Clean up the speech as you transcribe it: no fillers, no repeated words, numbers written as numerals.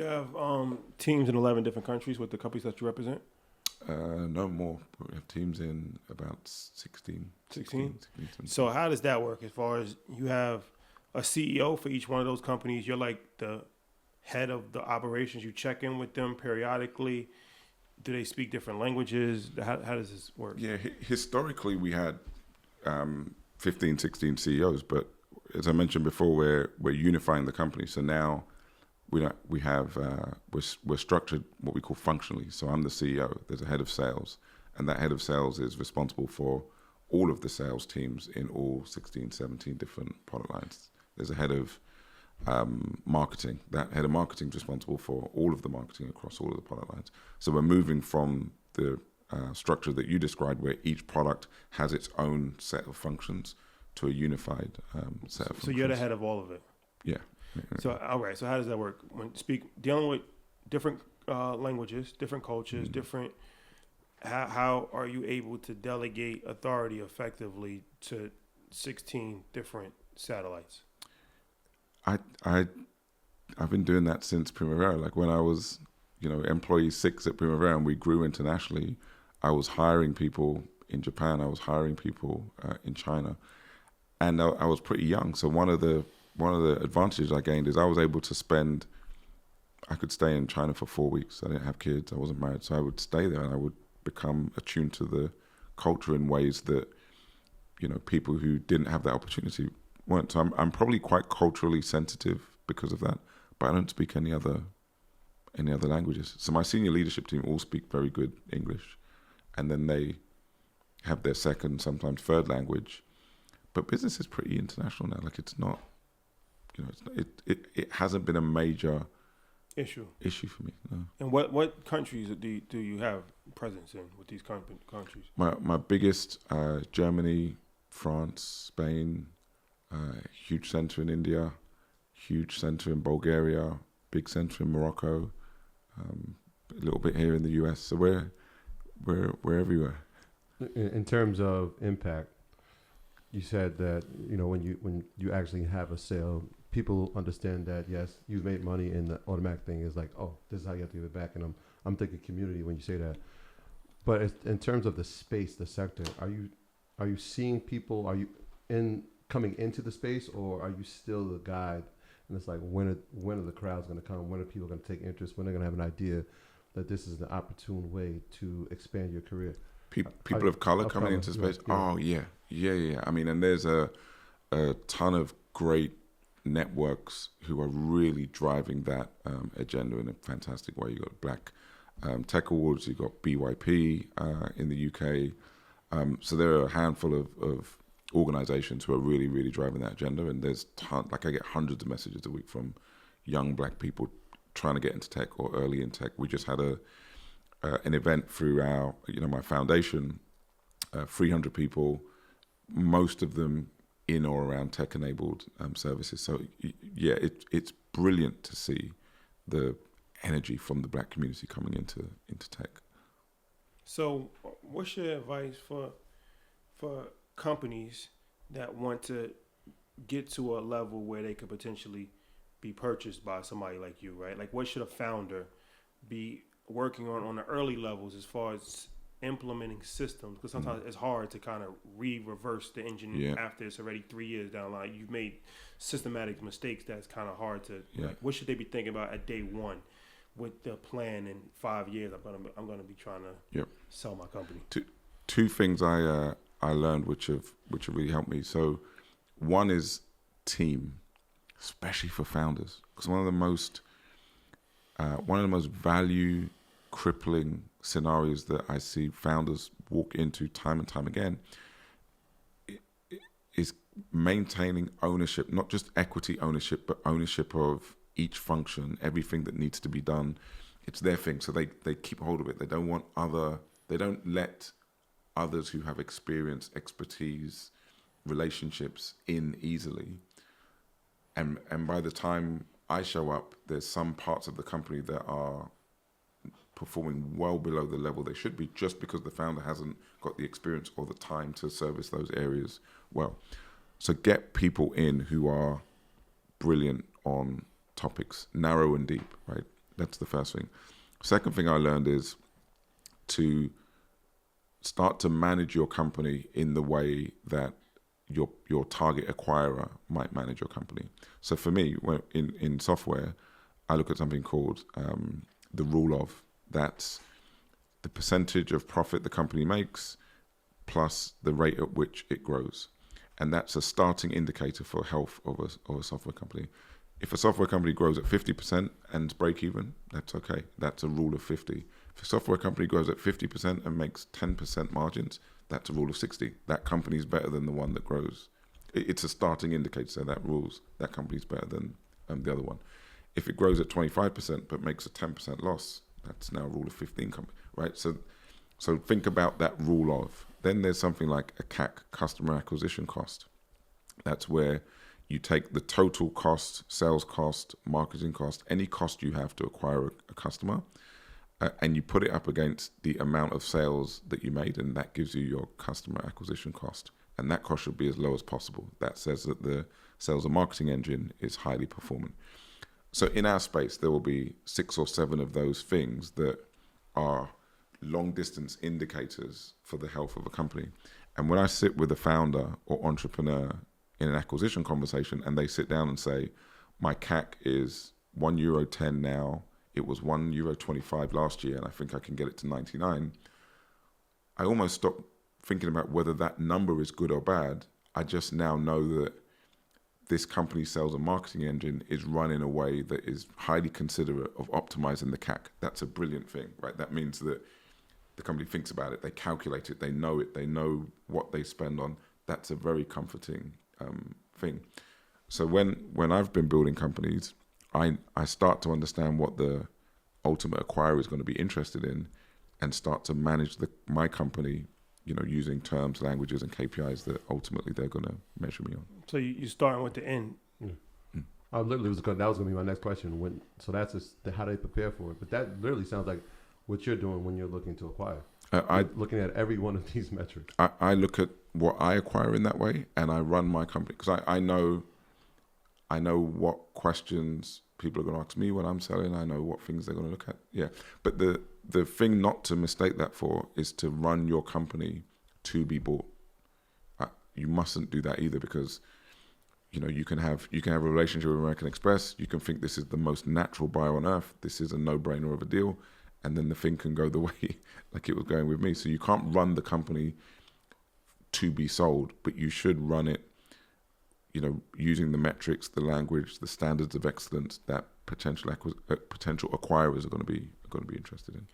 have teams in 11 different countries with the companies that you represent? No more. We have teams in about 16. 16? So how does that work as far as you have a CEO for each one of those companies? You're like the head of the operations. You check in with them periodically. Do they speak different languages? How does this work? Yeah, historically we had 15, 16 CEOs, but as I mentioned before, we're unifying the company. So now we're structured what we call functionally. So I'm the CEO. There's a head of sales, and that head of sales is responsible for all of the sales teams in all 16, 17 different product lines. There's a head of marketing. That head of marketing is responsible for all of the marketing across all of the product lines. So we're moving from the structure that you described, where each product has its own set of functions, to a unified set of functions. So you're the head of all of it? Yeah. So, all right. So how does that work? Dealing with different languages, different cultures, different. How are you able to delegate authority effectively to 16 different satellites? I've been doing that since Primavera. Like when I was, employee 6 at Primavera, and we grew internationally, I was hiring people in Japan. I was hiring people in China, and I was pretty young. So one of the advantages I gained is I was able to I could stay in China for 4 weeks. I didn't have kids. I wasn't married. So I would stay there and I would become attuned to the culture in ways that, people who didn't have that opportunity weren't. So I'm probably quite culturally sensitive because of that, but I don't speak any other languages. So my senior leadership team all speak very good English, and then they have their second, sometimes third language. But business is pretty international now. Like it's not, it hasn't been a major issue for me. No. And what countries do you have presence in with these countries? My biggest, Germany, France, Spain, huge center in India, huge center in Bulgaria, big center in Morocco, a little bit here in the US. So we're everywhere. In terms of impact, you said that when you actually have a sale, people understand that yes, you've made money, and the automatic thing is like, oh, this is how you have to give it back. And I'm thinking community when you say that. But in terms of the space, the sector, are you seeing people? Are you coming into the space, or are you still the guide? And it's like, when are the crowds going to come? When are people going to take interest? When they're going to have an idea that this is an opportune way to expand your career? People of color coming into space. Yeah. Oh yeah. I mean, and there's a ton of great networks who are really driving that agenda in a fantastic way. You got Black Tech Awards. You got BYP in the UK. So there are a handful of organizations who are really, really driving that agenda. And there's I get hundreds of messages a week from young Black people trying to get into tech or early in tech. We just had an event through my foundation, 300 people, most of them in or around tech-enabled services. So yeah, it's brilliant to see the energy from the Black community coming into tech. So what's your advice for companies that want to get to a level where they could potentially be purchased by somebody like you, right? Like, what should a founder be working on the early levels as far as implementing systems? Because sometimes it's hard to kind of reverse the engine after it's already 3 years down the line. You've made systematic mistakes that's kind of hard to. Like, what should they be thinking about at day one with the plan in 5 years? I'm gonna be trying to sell my company. Two things I learned which have really helped me. So one is team, especially for founders, because one of the most value crippling scenarios that I see founders walk into time and time again is maintaining ownership, not just equity ownership, but ownership of each function, everything that needs to be done. It's their thing, so they keep hold of it. They don't let others who have experience, expertise, relationships in easily. And by the time I show up, there's some parts of the company that are performing well below the level they should be, just because the founder hasn't got the experience or the time to service those areas well. So get people in who are brilliant on topics, narrow and deep, right? That's the first thing. Second thing I learned is to start to manage your company in the way that your target acquirer might manage your company. So for me, when in software, I look at something called the rule of. That's the percentage of profit the company makes plus the rate at which it grows. And that's a starting indicator for health of a software company. If a software company grows at 50% and break even, that's okay. That's a rule of 50. If a software company grows at 50% and makes 10% margins, that's a rule of 60. That company is better than the one that grows. It's a starting indicator, so that company is better than the other one. If it grows at 25% but makes a 10% loss, that's now a rule of 15 company, right? So think about that rule of. Then there's something like a CAC, customer acquisition cost. That's where you take the total cost, sales cost, marketing cost, any cost you have to acquire a customer, and you put it up against the amount of sales that you made, and that gives you your customer acquisition cost. And that cost should be as low as possible. That says that the sales and marketing engine is highly performant. So in our space, there will be 6 or 7 of those things that are long distance indicators for the health of a company. And when I sit with a founder or entrepreneur in an acquisition conversation and they sit down and say, my CAC is €1.10 now, it was €1.25 last year, and I think I can get it to 99, I almost stop thinking about whether that number is good or bad. I just now know that this company's sales and marketing engine is run in a way that is highly considerate of optimizing the CAC. That's a brilliant thing, right? That means that the company thinks about it, they calculate it, they know what they spend on. That's a very comforting thing. So when I've been building companies, I start to understand what the ultimate acquirer is going to be interested in and start to manage my company, using terms, languages, and KPIs that ultimately they're going to measure me on. So you're starting with the end. I literally that was going to be my next question. So that's how they prepare for it. But that literally sounds like what you're doing when you're looking to acquire. Looking at every one of these metrics. I look at what I acquire in that way, and I run my company because I know what questions people are going to ask me when I'm selling. I know what things they're going to look at. Yeah, but the thing not to mistake that for is to run your company to be bought. You mustn't do that either, because you can have a relationship with American Express. You can think this is the most natural buy on earth. This is a no-brainer of a deal. And then the thing can go the way like it was going with me. So you can't run the company to be sold, but you should run it, using the metrics, the language, the standards of excellence that potential acquirers are going to be interested in.